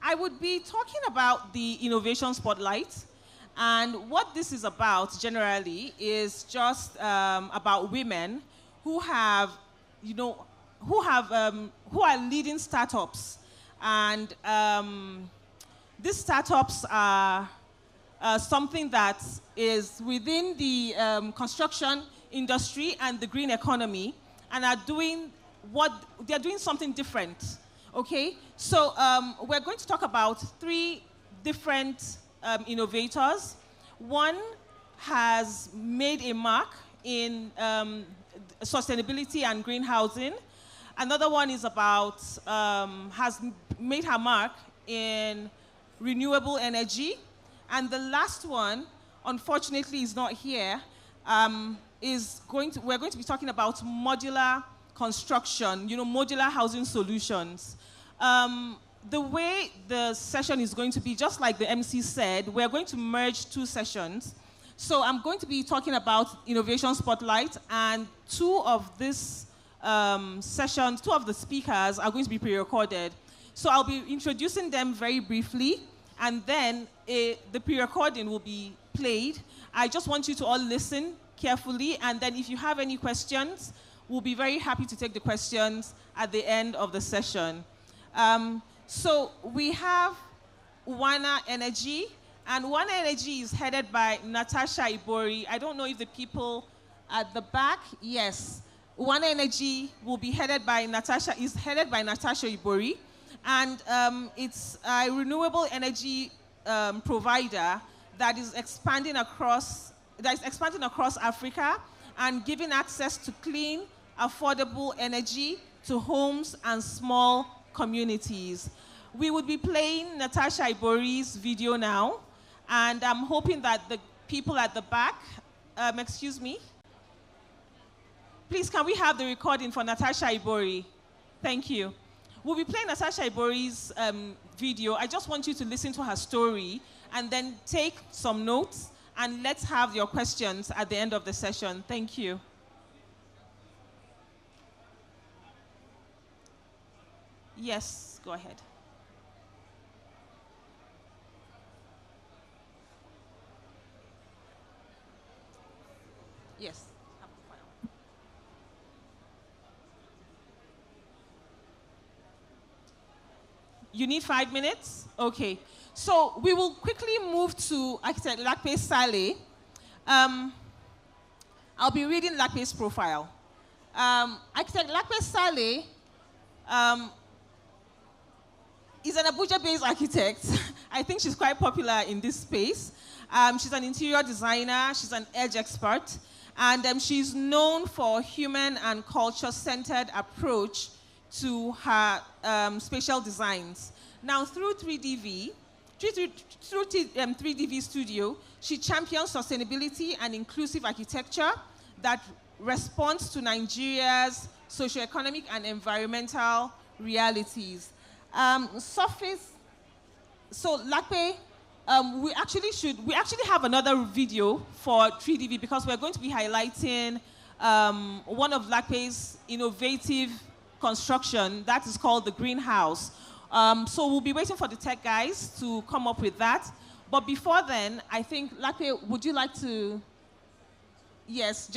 I would be talking about the Innovation Spotlight. And what this is about generally is just about women who have, who are leading startups. And these startups are something that is within the construction industry and the green economy, and are doing they're doing something different. Okay, so we're going to talk about 3 different innovators. One has made a mark in sustainability and green housing. Another one is about, has made her mark in renewable energy. And the last one, unfortunately, is not here. We're going to be talking about modular construction, modular housing solutions. The way the session is going to be, just like the MC said, we're going to merge 2 sessions. So I'm going to be talking about Innovation Spotlight, and 2 of these sessions, 2 of the speakers are going to be pre-recorded. So I'll be introducing them very briefly, and then the pre-recording will be played. I just want you to all listen carefully, and then if you have any questions, we'll be very happy to take the questions at the end of the session. So we have Wana Energy, and Wana Energy is headed by Natasha Ibori. I don't know if the people at the back, yes. Wana Energy will be headed by Natasha Ibori, and it's a renewable energy provider that is expanding across Africa and giving access to clean, affordable energy to homes and small communities. We would be playing Natasha Ibori's video now, and I'm hoping that the people at the back, excuse me, please can we have the recording for Natasha Ibori? Thank you. We'll be playing Natasha Ibori's video. I just want you to listen to her story and then take some notes, and let's have your questions at the end of the session. Thank you. Yes, go ahead. Yes. You need 5 minutes? Okay. So we will quickly move to architect Lakpe Saleh. I'll be reading Lakpe's profile. Architect Lakpe Saleh is an Abuja-based architect. I think she's quite popular in this space. She's an interior designer, she's an edge expert, and she's known for human and culture-centered approach to her spatial designs. Now, through 3DV Studio, she champions sustainability and inclusive architecture that responds to Nigeria's socioeconomic and environmental realities. So Lakpe, we actually have another video for 3DV because we're going to be highlighting one of Lakpe's innovative construction that is called the greenhouse. So we'll be waiting for the tech guys to come up with that. But before then, I think, Lakpe, would you like to, yes,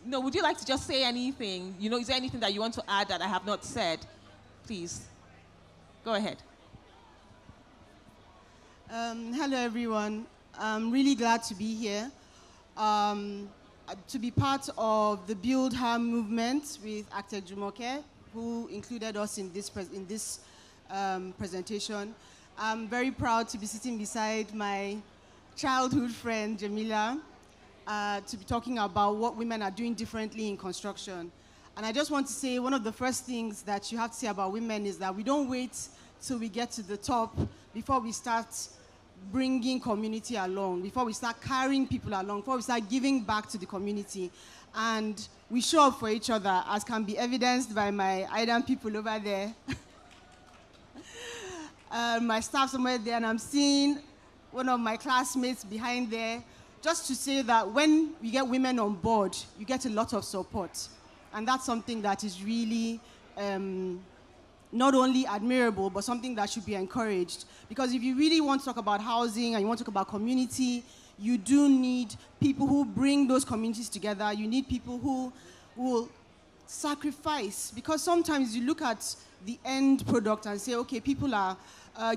would you like to just say anything? Is there anything that you want to add that I have not said? Please, go ahead. Hello, everyone. I'm really glad to be here, to be part of the Build Her movement with architect Jumoke, who included us in this presentation. I'm very proud to be sitting beside my childhood friend, Jamila, to be talking about what women are doing differently in construction. And I just want to say one of the first things that you have to say about women is that we don't wait till we get to the top before we start bringing community along, before we start carrying people along, before we start giving back to the community. And we show up for each other, as can be evidenced by my IDAM people over there. My staff somewhere there, and I'm seeing one of my classmates behind there, just to say that when we get women on board, you get a lot of support. And that's something that is really not only admirable, but something that should be encouraged. Because if you really want to talk about housing and you want to talk about community, you do need people who bring those communities together. You need people who will sacrifice. Because sometimes you look at the end product and say, okay, people are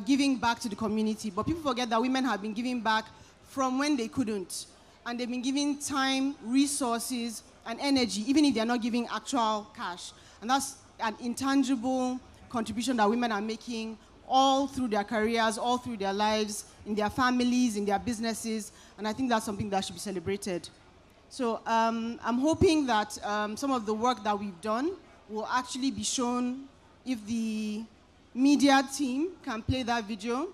giving back to the community, but people forget that women have been giving back from when they couldn't. And they've been giving time, resources, and energy, even if they're not giving actual cash. And that's an intangible contribution that women are making all through their careers, all through their lives, in their families, in their businesses, and I think that's something that should be celebrated. So I'm hoping that some of the work that we've done will actually be shown. If the media team can play that video,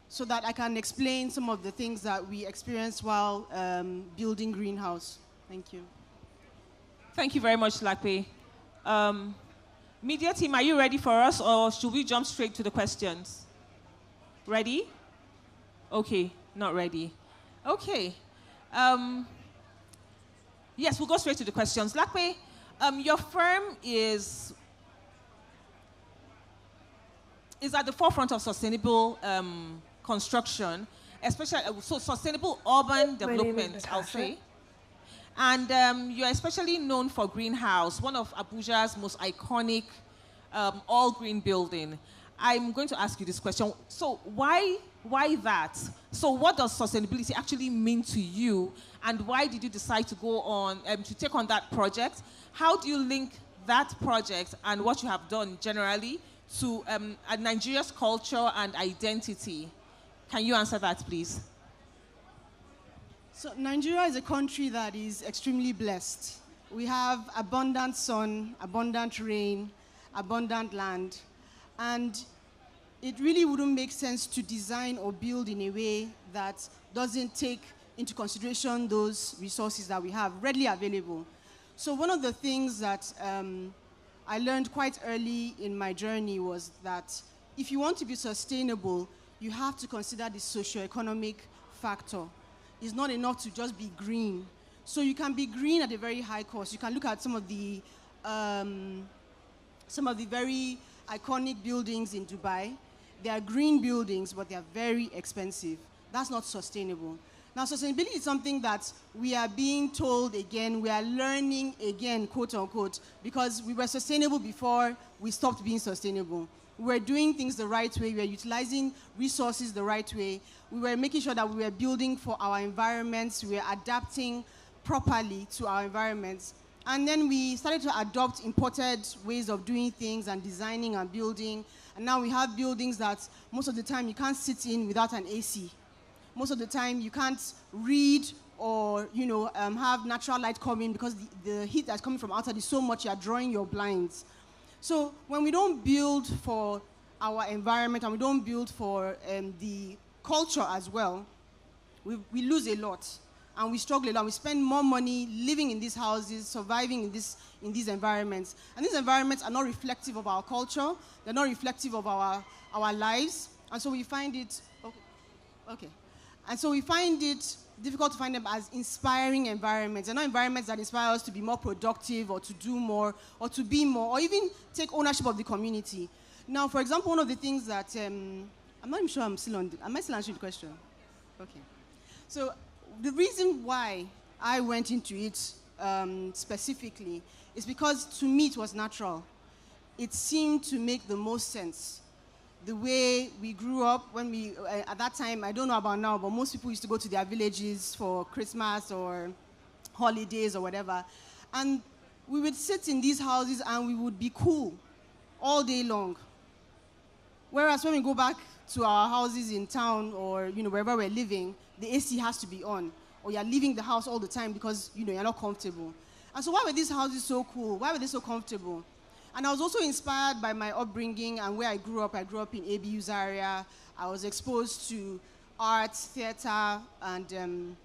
so that I can explain some of the things that we experienced while building Greenhouse. Thank you. Thank you very much, Lakpe. Media team, are you ready for us, or should we jump straight to the questions? Ready? Okay, not ready. Okay. Yes, we'll go straight to the questions. Lakpe, your firm is at the forefront of sustainable construction, especially so sustainable urban development, I'll say. And you're especially known for Greenhouse, one of Abuja's most iconic all-green building. I'm going to ask you this question. So why that? So what does sustainability actually mean to you? And why did you decide to go on, to take on that project? How do you link that project and what you have done generally to Nigeria's culture and identity? Can you answer that, please? So Nigeria is a country that is extremely blessed. We have abundant sun, abundant rain, abundant land. And it really wouldn't make sense to design or build in a way that doesn't take into consideration those resources that we have readily available. So one of the things that I learned quite early in my journey was that if you want to be sustainable, you have to consider the socio-economic factor. It's not enough to just be green. So you can be green at a very high cost. You can look at some of the very iconic buildings in Dubai. They are green buildings, but they are very expensive. That's not sustainable. Now, sustainability is something that we are being told again, we are learning again, quote unquote, because we were sustainable before we stopped being sustainable. We were doing things the right way, we were utilizing resources the right way, we were making sure that we were building for our environments, we were adapting properly to our environments. And then we started to adopt imported ways of doing things and designing and building. And now we have buildings that most of the time you can't sit in without an AC. Most of the time you can't read or have natural light coming because the heat that's coming from outside is so much you're drawing your blinds. So when we don't build for our environment and we don't build for the culture as well, we lose a lot and we struggle a lot. We spend more money living in these houses, surviving in these environments. And these environments are not reflective of our culture. They're not reflective of our lives. And so we find it, okay. And so we find it difficult to find them as inspiring environments. They're not environments that inspire us to be more productive or to do more or to be more or even take ownership of the community. Now, for example, one of the things that, I'm not even sure am I still answering the question? Okay. So the reason why I went into it specifically is because to me it was natural. It seemed to make the most sense. The way we grew up, when we, at that time, I don't know about now, but most people used to go to their villages for Christmas or holidays or whatever. And we would sit in these houses and we would be cool all day long. Whereas when we go back to our houses in town or wherever we're living, the AC has to be on, or you're leaving the house all the time because you're not comfortable. And so why were these houses so cool? Why were they so comfortable? And I was also inspired by my upbringing and where I grew up. I grew up in ABU's area. I was exposed to arts, theater, and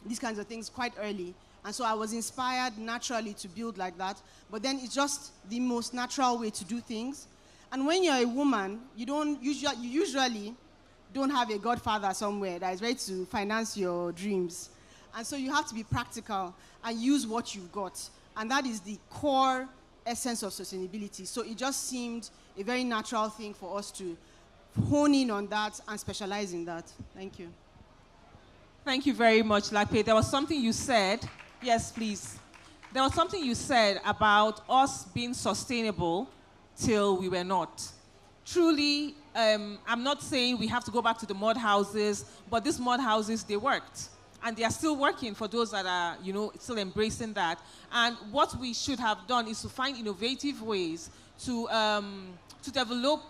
these kinds of things quite early. And so I was inspired naturally to build like that. But then it's just the most natural way to do things. And when you're a woman, you usually don't have a godfather somewhere that is ready to finance your dreams. And so you have to be practical and use what you've got. And that is the core essence of sustainability. So it just seemed a very natural thing for us to hone in on that and specialize in that. Thank you. Thank you very much, Lakpe. There was something you said. Yes, please. There was something you said about us being sustainable till we were not. Truly, I'm not saying we have to go back to the mud houses, but these mud houses, they worked. And they are still working for those that are, still embracing that. And what we should have done is to find innovative ways to develop,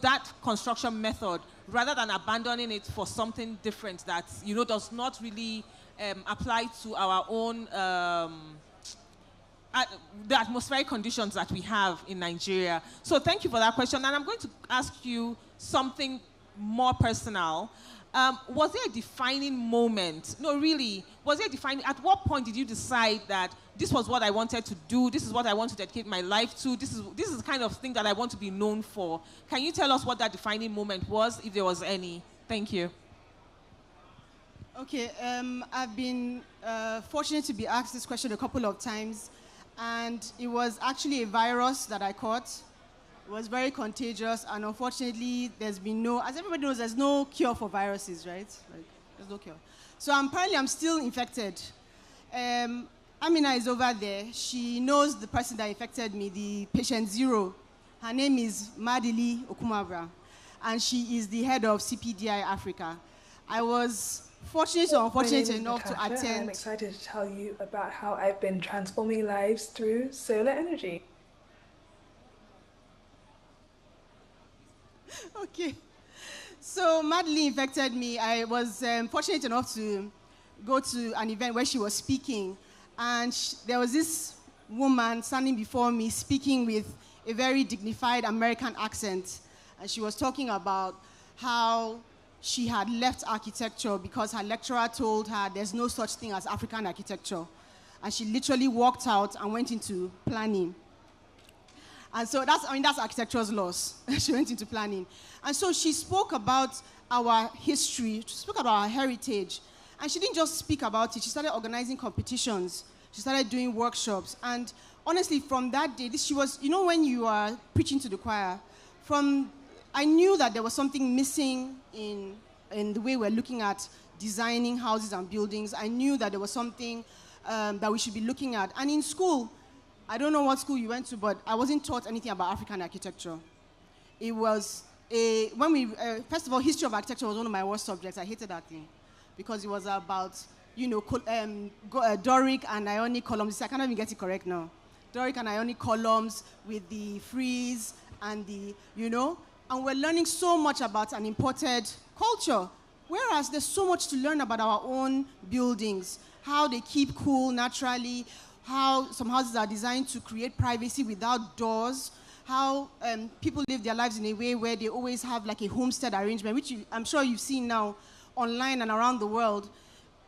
that construction method rather than abandoning it for something different that, does not really apply to our own, the atmospheric conditions that we have in Nigeria. So thank you for that question. And I'm going to ask you something more personal. Was there a defining moment? No, really. Was there a defining... At what point did you decide that this was what I wanted to do, this is what I want to dedicate my life to, this is the kind of thing that I want to be known for? Can you tell us what that defining moment was, if there was any? Thank you. Okay, I've been fortunate to be asked this question a couple of times, and it was actually a virus that I caught. It was very contagious, and unfortunately, there's been no, as everybody knows, there's no cure for viruses, right? Like, there's no cure. So apparently, I'm still infected. Amina is over there. She knows the person that infected me, the patient 0. Her name is Madili Okumabra, and she is the head of CPDI Africa. I was fortunate or unfortunate enough to attend. I'm excited to tell you about how I've been transforming lives through solar energy. Okay. So Madly infected me. I was fortunate enough to go to an event where she was speaking. And there was this woman standing before me speaking with a very dignified American accent. And she was talking about how she had left architecture because her lecturer told her there's no such thing as African architecture. And she literally walked out and went into planning. And so that's architecture's loss. She went into planning. And so she spoke about our history, she spoke about our heritage. And she didn't just speak about it, she started organizing competitions. She started doing workshops. And honestly, from that day, she was, when you are preaching to the choir, I knew that there was something missing in the way we're looking at designing houses and buildings. I knew that there was something that we should be looking at. And in school, I don't know what school you went to, but I wasn't taught anything about African architecture. It was first of all, history of architecture was one of my worst subjects. I hated that thing because it was about, Doric and Ionic columns. I cannot even get it correct now. Doric and Ionic columns with the frieze and and we're learning so much about an imported culture. Whereas there's so much to learn about our own buildings, how they keep cool naturally, how some houses are designed to create privacy without doors, how people live their lives in a way where they always have like a homestead arrangement, which I'm sure you've seen now online and around the world.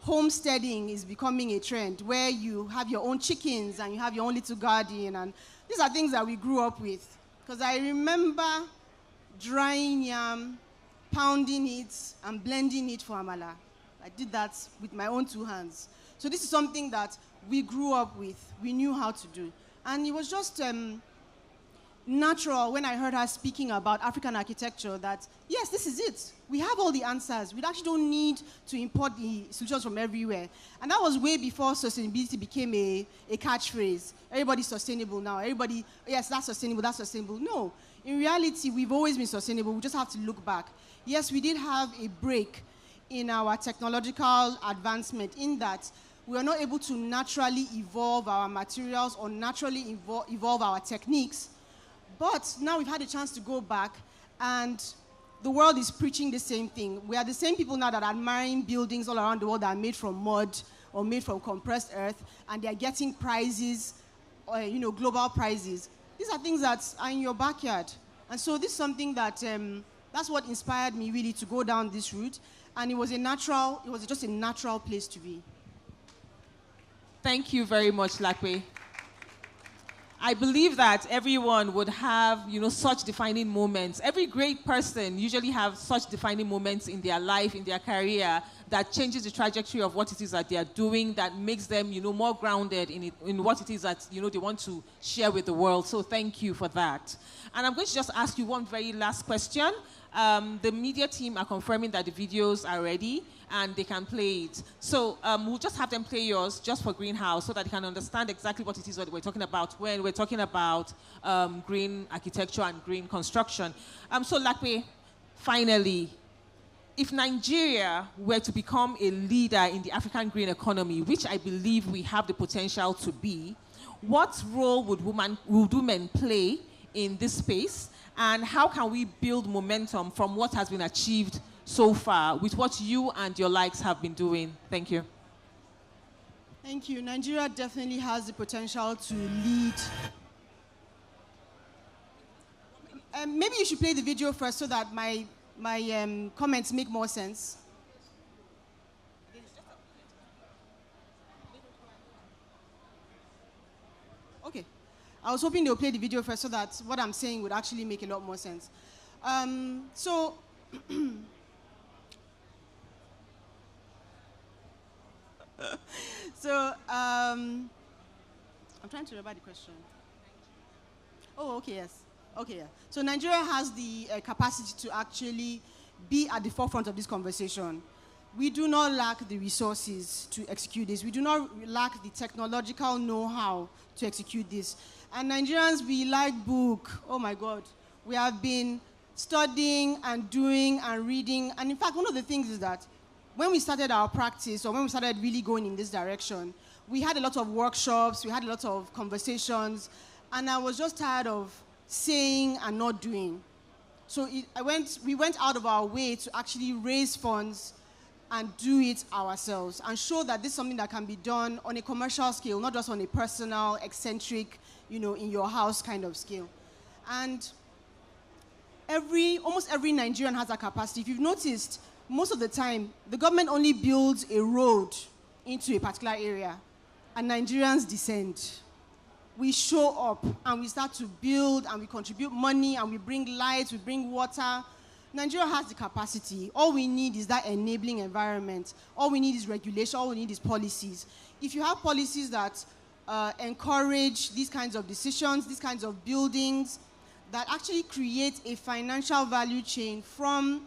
Homesteading is becoming a trend where you have your own chickens and you have your own little garden, and these are things that we grew up with. Because I remember drying yam, pounding it, and blending it for amala. I did that with my own 2 hands. So this is something that we grew up with, we knew how to do. And it was just natural when I heard her speaking about African architecture that, yes, this is it. We have all the answers. We actually don't need to import the solutions from everywhere. And that was way before sustainability became a catchphrase. Everybody's sustainable now. Everybody, yes, that's sustainable, that's sustainable. No, in reality, we've always been sustainable. We just have to look back. Yes, we did have a break in our technological advancement in that we are not able to naturally evolve our materials or naturally evolve our techniques. But now we've had a chance to go back, and the world is preaching the same thing. We are the same people now that are admiring buildings all around the world that are made from mud or made from compressed earth, and they are getting prizes, global prizes. These are things that are in your backyard. And so this is something that, that's what inspired me really to go down this route. And it was just a natural place to be. Thank you very much, Lakwe. I believe that everyone would have, such defining moments. Every great person usually have such defining moments in their life, in their career, that changes the trajectory of what it is that they are doing, that makes them, more grounded in what it is that, they want to share with the world. So thank you for that. And I'm going to just ask you one very last question. The media team are confirming that the videos are ready and they can play it. So we'll just have them play yours just for Greenhouse so that they can understand exactly what it is that we're talking about when we're talking about green architecture and green construction. So Lakwe, finally, if Nigeria were to become a leader in the African green economy, which I believe we have the potential to be, what role would women play in this space? And how can we build momentum from what has been achieved so far with what you and your likes have been doing? Thank you. Thank you. Nigeria definitely has the potential to lead. Maybe you should play the video first so that my comments make more sense. Okay. I was hoping they'll play the video first so that what I'm saying would actually make a lot more sense. I'm trying to remember the question. Oh, okay, yes. Okay, yeah. So Nigeria has the capacity to actually be at the forefront of this conversation. We do not lack the resources to execute this. We do not lack the technological know-how to execute this. And Nigerians, we like book. Oh my God. We have been studying and doing and reading. And in fact, one of the things is that when we started our practice, or when we started really going in this direction, we had a lot of workshops, we had a lot of conversations, and I was just tired of saying and not doing. So we went out of our way to actually raise funds and do it ourselves and show that this is something that can be done on a commercial scale, not just on a personal, eccentric, in your house kind of scale. And almost every Nigerian has that capacity. If you've noticed, most of the time, the government only builds a road into a particular area, and Nigerians descend. We show up, and we start to build, and we contribute money, and we bring lights, we bring water. Nigeria has the capacity. All we need is that enabling environment. All we need is regulation. All we need is policies. If you have policies that encourage these kinds of decisions, these kinds of buildings, that actually create a financial value chain from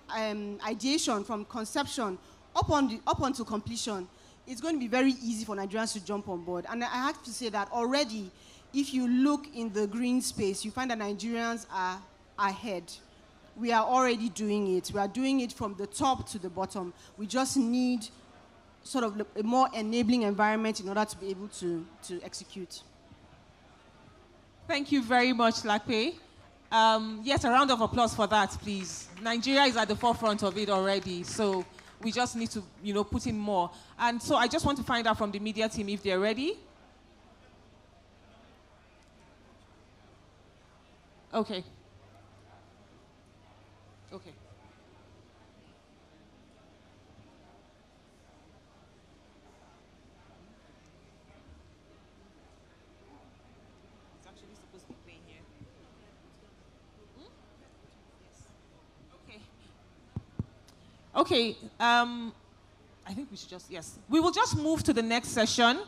ideation, from conception, up until completion, it's going to be very easy for Nigerians to jump on board. And I have to say that already, if you look in the green space, you find that Nigerians are ahead. We are already doing it. We are doing it from the top to the bottom. We just need sort of a more enabling environment in order to be able to execute. Thank you very much, Lakwe. Yes, a round of applause for that, please. Nigeria is at the forefront of it already, so we just need to, put in more. And so I just want to find out from the media team if they're ready. Okay. Okay. It's actually supposed to be playing here. Okay, I think we should just, yes. We will just move to the next session,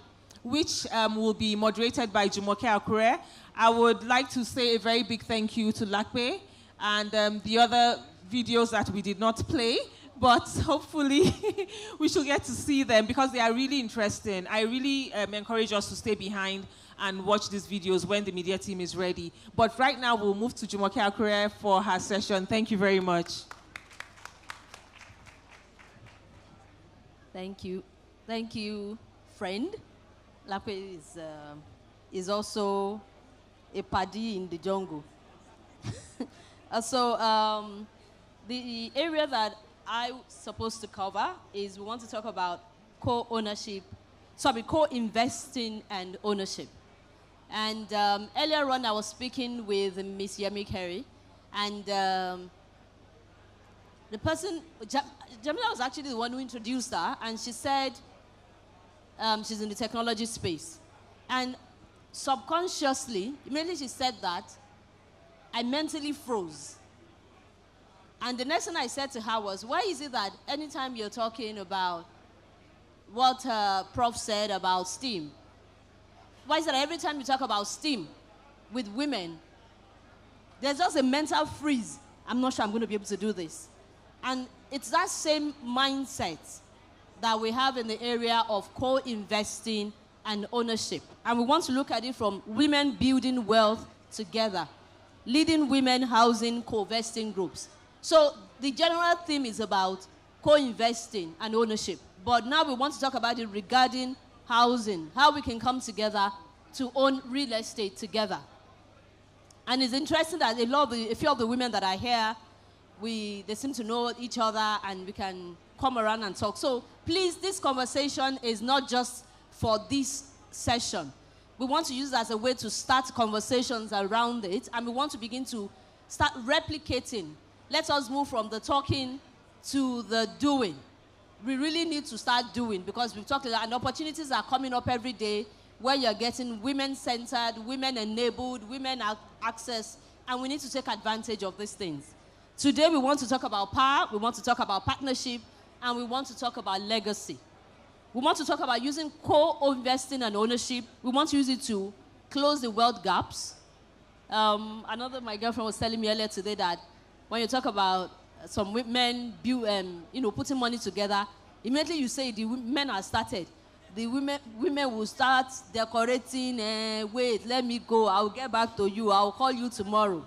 which will be moderated by Jumoke Akure. I would like to say a very big thank you to Lakwe and the other videos that we did not play, but hopefully we should get to see them because they are really interesting. I really encourage us to stay behind and watch these videos when the media team is ready. But right now, we'll move to Jumoke Akure for her session. Thank you very much. Thank you. Thank you, friend. Lakwe is also a paddy in the jungle. The area that I'm supposed to cover is we want to talk about co-investing and ownership. And earlier on, I was speaking with Miss Yemi Kerry, and the person, Jamila was actually the one who introduced her, and she said she's in the technology space. And subconsciously, immediately she said that, I mentally froze. And the next thing I said to her was, why is it that anytime you're talking about what Prof said about STEAM, why is it that every time you talk about STEAM with women, there's just a mental freeze? I'm not sure I'm going to be able to do this. And it's that same mindset that we have in the area of co-investing and ownership. And we want to look at it from women building wealth together, leading women housing co-investing groups. So the general theme is about co-investing and ownership. But now we want to talk about it regarding housing, how we can come together to own real estate together. And it's interesting that a few of the women that are here, they seem to know each other and we can come around and talk. So please, this conversation is not just for this session. We want to use it as a way to start conversations around it, and we want to begin to start replicating. Let us move from the talking to the doing. We really need to start doing, because we've talked a lot, and opportunities are coming up every day where you're getting women-centered, women-enabled, women-access, and we need to take advantage of these things. Today, we want to talk about power, we want to talk about partnership, and we want to talk about legacy. We want to talk about using co-investing and ownership. We want to use it to close the wealth gaps. My girlfriend was telling me earlier today that when you talk about some men putting money together, immediately you say the men are started. The women will start decorating, wait, let me go, I'll get back to you, I'll call you tomorrow.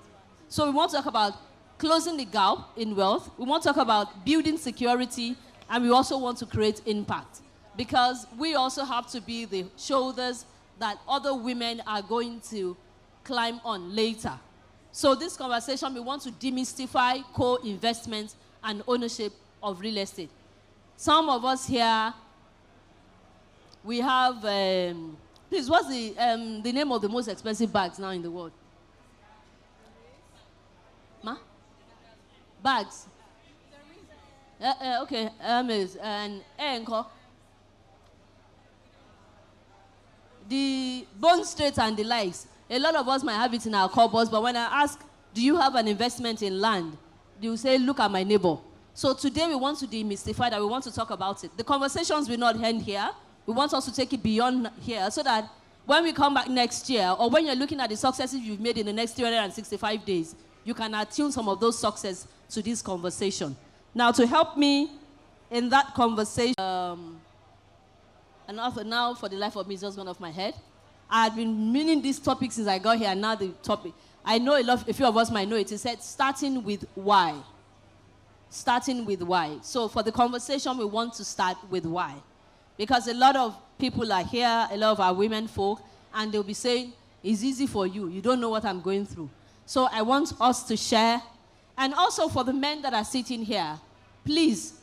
So we want to talk about closing the gap in wealth. We want to talk about building security, and we also want to create impact. Because we also have to be the shoulders that other women are going to climb on later. So this conversation, we want to demystify co-investment and ownership of real estate. Some of us here, we have, please, what's the name of the most expensive bags now in the world? Ma? Bags? Okay, Hermes and Encore. The Bond Street and the likes. A lot of us might have it in our cupboards, but when I ask, do you have an investment in land? They will say, look at my neighbor. So today we want to demystify that, we want to talk about it. The conversations will not end here. We want us to take it beyond here so that when we come back next year, or when you're looking at the successes you've made in the next 365 days, you can attune some of those successes to this conversation. Now, to help me in that conversation, and now for the life of me, it's just gone off my head. I've been meaning this topic since I got here, and now the topic. I know a few of us might know it. It said starting with why. Starting with why. So for the conversation, we want to start with why. Because a lot of people are here, a lot of our women folk, and they'll be saying, it's easy for you. You don't know what I'm going through. So I want us to share. And also for the men that are sitting here, please,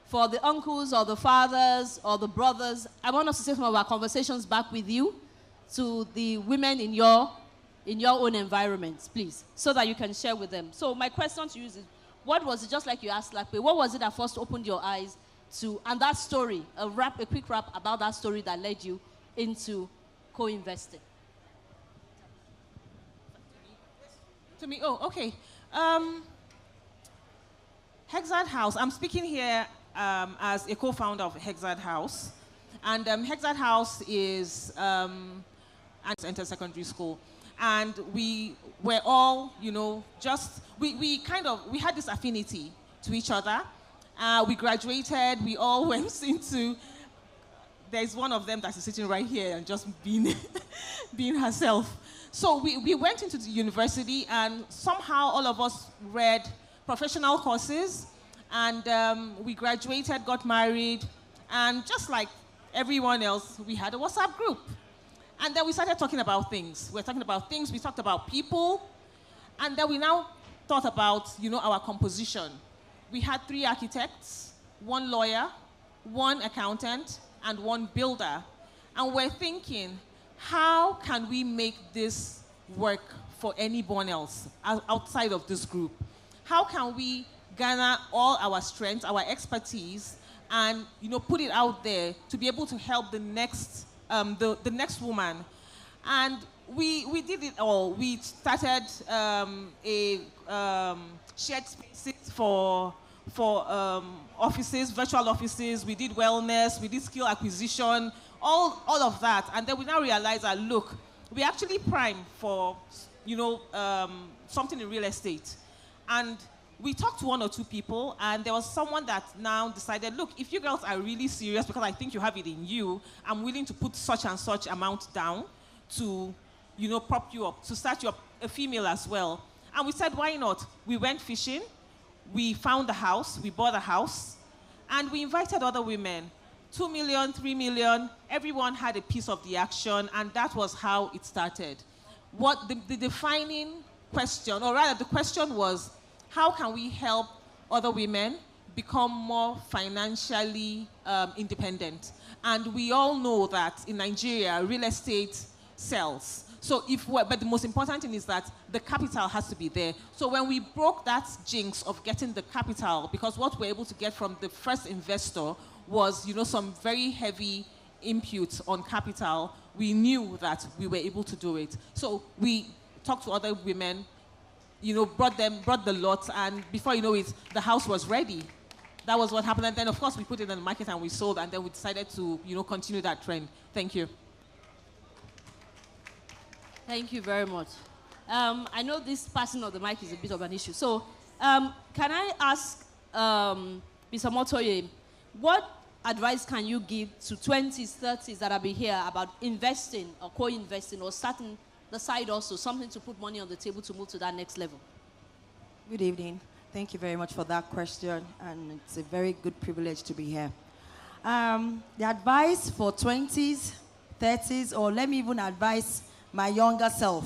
for the uncles or the fathers or the brothers, I want us to take some of our conversations back with you to the women in your own environments, please, so that you can share with them. So my question to you is, what was it, just like you asked Lakwe, what was it that first opened your eyes to, and that story, a quick rap about that story that led you into co-investing? To me, oh, okay. Hexad House, I'm speaking here as a co-founder of Hexad House. And Hexad House is an inter-secondary school. And we were all, we had this affinity to each other. We graduated, we all went into, there's one of them that's sitting right here and just being herself. So we went into the university, and somehow all of us read professional courses, and we graduated, got married, and just like everyone else, we had a WhatsApp group. And then we started talking about things. We talked about people, and then we now thought about, our composition. We had 3 architects, 1 lawyer, 1 accountant, and 1 builder. And we're thinking, how can we make this work for anyone else outside of this group? How can we garner all our strengths, our expertise, and put it out there to be able to help the next woman? And we did it all. We started a shared spaces for offices, virtual offices. We did wellness, we did skill acquisition, all of that. And then we now realize that, look, we actually prime for, something in real estate. And we talked to one or two people, and there was someone that now decided, look, if you girls are really serious, because I think you have it in you, I'm willing to put such and such amount down to, prop you up, to start you up, a female as well. And we said, why not? We went fishing, we found a house, we bought a house, and we invited other women. 2 million, 3 million, everyone had a piece of the action, and that was how it started. What the defining question, or rather the question was, how can we help other women become more financially independent? And we all know that in Nigeria, real estate sells. So but the most important thing is that the capital has to be there. So when we broke that jinx of getting the capital, because what we're able to get from the first investor was, some very heavy input on capital, we knew that we were able to do it. So we talked to other women, brought the lot, and before you know it, the house was ready. That was what happened. And then, of course, we put it in the market and we sold, and then we decided to, continue that trend. Thank you. Thank you very much. I know this passing of the mic is a bit of an issue. So, can I ask Mr. Motoye, what advice can you give to 20s, 30s that have been here about investing or co-investing or starting the side also, something to put money on the table to move to that next level? Good evening. Thank you very much for that question, and it's a very good privilege to be here. The advice for 20s, 30s, or let me even advise my younger self.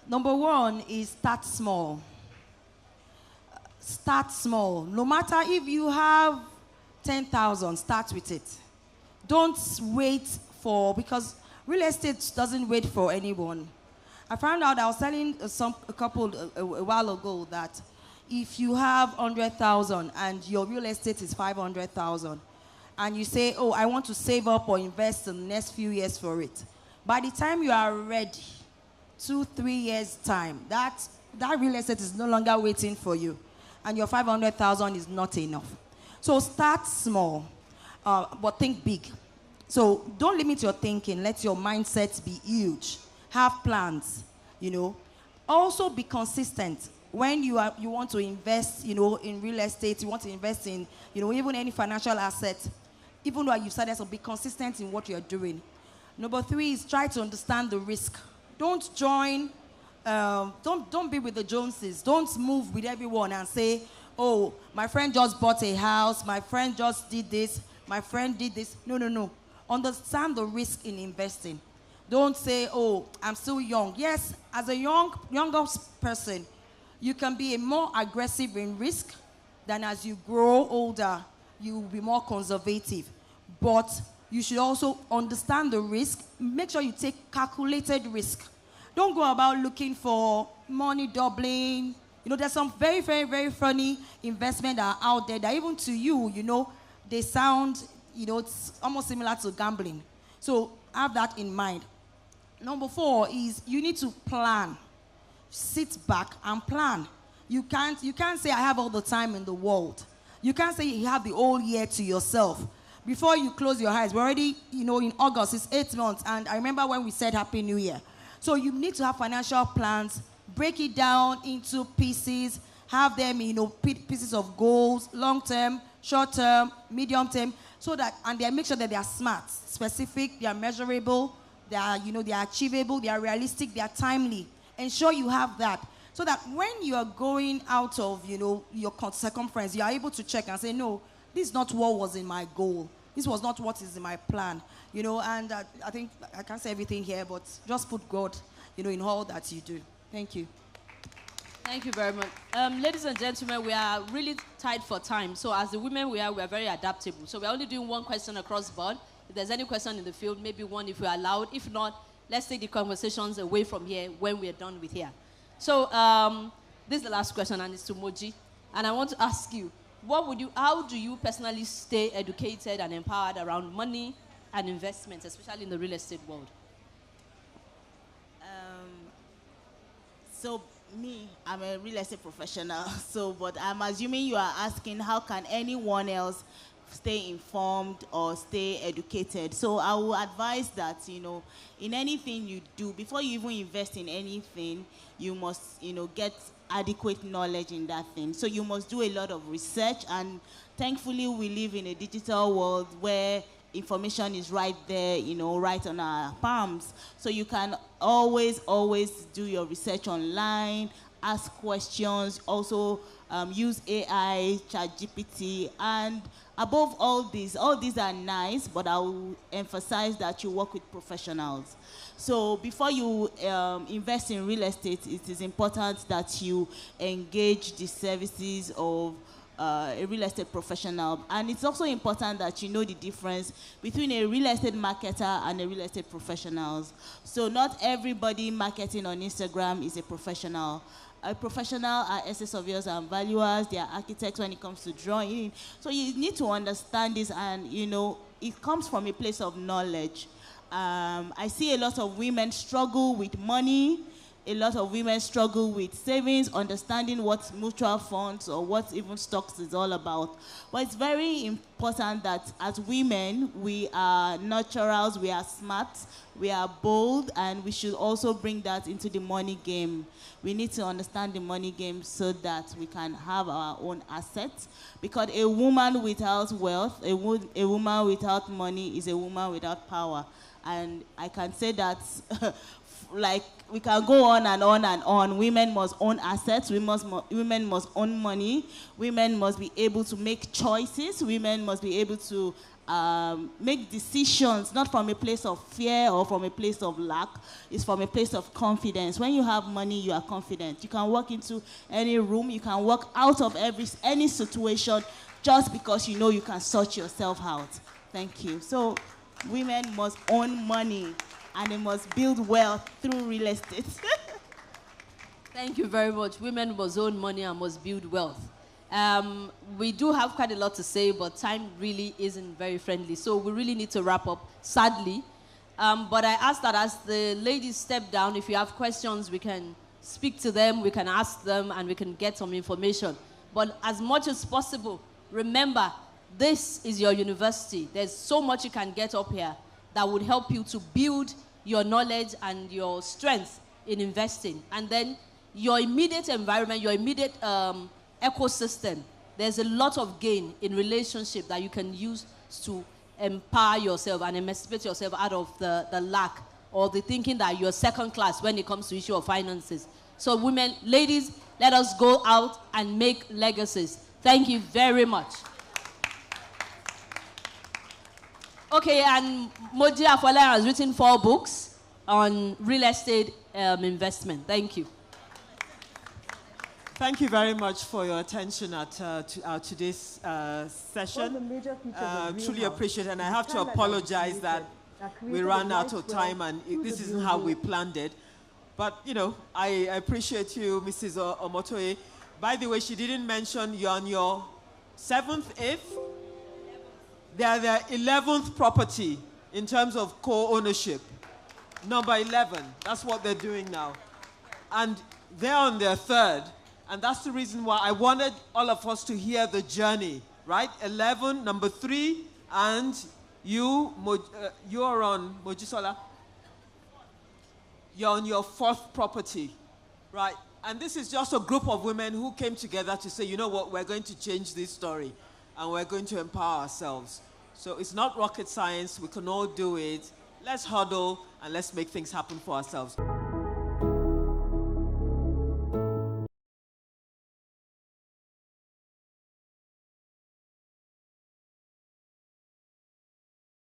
Number one is start small. Start small. No matter if you have 10,000, start with it. Don't wait because real estate doesn't wait for anyone. I found out, I was telling a couple a while ago that if you have 100,000 and your real estate is 500,000, and you say, oh, I want to save up or invest in the next few years for it, by the time you are ready, 2-3 years time, that real estate is no longer waiting for you, and your 500,000 is not enough. So start small, but think big. So don't limit your thinking. Let your mindset be huge. Have plans, Also be consistent. When you want to invest, in real estate, you want to invest in, even any financial asset, even though you've started, so be consistent in what you're doing. Number 3 is try to understand the risk. Don't join, don't be with the Joneses. Don't move with everyone and say, oh, my friend just bought a house, my friend just did this, my friend did this. No. Understand the risk in investing. Don't say, oh, I'm still young. Yes, as a younger person, you can be more aggressive in risk than as you grow older, you will be more conservative. But you should also understand the risk. Make sure you take calculated risk. Don't go about looking for money doubling. There's some very, very, very funny investments that are out there that even to you, they sound, it's almost similar to gambling. So have that in mind. Number 4 is you need to plan. Sit back and plan. You can't say I have all the time in the world. You can't say you have the whole year to yourself. Before you close your eyes, we're already, in August, it's 8 months, and I remember when we said Happy New Year. So you need to have financial plans, break it down into pieces, have them, pieces of goals, long-term, short-term, medium-term, so that, and they make sure that they are smart, specific, they are measurable, they are, they are achievable, they are realistic, they are timely. Ensure you have that, so that when you are going out of, your circumference, you are able to check and say, no, this is not what was in my goal. This was not what is in my plan. And I think I can't say everything here, but just put God, in all that you do. Thank you. Thank you very much. Ladies and gentlemen, we are really tight for time. So as the women we are very adaptable. So we're only doing one question across the board. If there's any question in the field, maybe one if we're allowed. If not, let's take the conversations away from here when we're done with here. So this is the last question, and it's to Moji. And I want to ask you, how do you personally stay educated and empowered around money and investments, especially in the real estate world? So me, I'm a real estate professional. So, but I'm assuming you are asking how can anyone else stay informed or stay educated. So I will advise that, in anything you do, before you even invest in anything, you must, get adequate knowledge in that thing. So you must do a lot of research, and thankfully we live in a digital world where information is right there, right on our palms. So you can always do your research online, ask questions, also use AI, ChatGPT, and above all these are nice, but I will emphasize that you work with professionals. So before you invest in real estate, it is important that you engage the services of a real estate professional. And it's also important that you know the difference between a real estate marketer and a real estate professional. So not everybody marketing on Instagram is a professional. A professional are asset surveyors and valuers. They are architects when it comes to drawing. So you need to understand this, and it comes from a place of knowledge. I see a lot of women struggle with money. A lot of women struggle with savings, understanding what mutual funds or what even stocks is all about. But it's very important that as women, we are naturals, we are smart, we are bold, and we should also bring that into the money game. We need to understand the money game so that we can have our own assets. Because a woman without wealth, a woman without money is a woman without power. And I can say that like we can go on and on and on. Women must own assets. Women must own money. Women must be able to make choices. Women must be able to make decisions, not from a place of fear or from a place of lack. It's from a place of confidence. When you have money, you are confident. You can walk into any room. You can walk out of any situation just because you know you can sort yourself out. Thank you. So women must own money, and they must build wealth through real estate. Thank you very much. Women must own money and must build wealth. We do have quite a lot to say, but time really isn't very friendly. So we really need to wrap up, sadly. But I ask that as the ladies step down, if you have questions, we can speak to them, we can ask them, and we can get some information. But as much as possible, remember, this is your university. There's so much you can get up here that would help you to build your knowledge and your strength in investing. And then your immediate environment, your immediate ecosystem, there's a lot of gain in relationship that you can use to empower yourself and emancipate yourself out of the lack or the thinking that you're second class when it comes to issue of finances. So women, ladies, let us go out and make legacies. Thank you very much. Okay, and Moji Afola has written 4 books on real estate investment. Thank you. Thank you very much for your attention at today's session. Truly appreciate it, and I have to apologize that we ran out of time and this isn't how we planned it. But, I appreciate you, Mrs. Omotoye. By the way, she didn't mention you're on your 7th, 8th? They are their 11th property in terms of co-ownership. Number 11, that's what they're doing now. And they're on their 3rd. And that's the reason why I wanted all of us to hear the journey, right? 11, number 3, and you're on, Mojisola, you're on your 4th property, right? And this is just a group of women who came together to say, you know what, we're going to change this story and we're going to empower ourselves. So it's not rocket science, we can all do it. Let's huddle and let's make things happen for ourselves.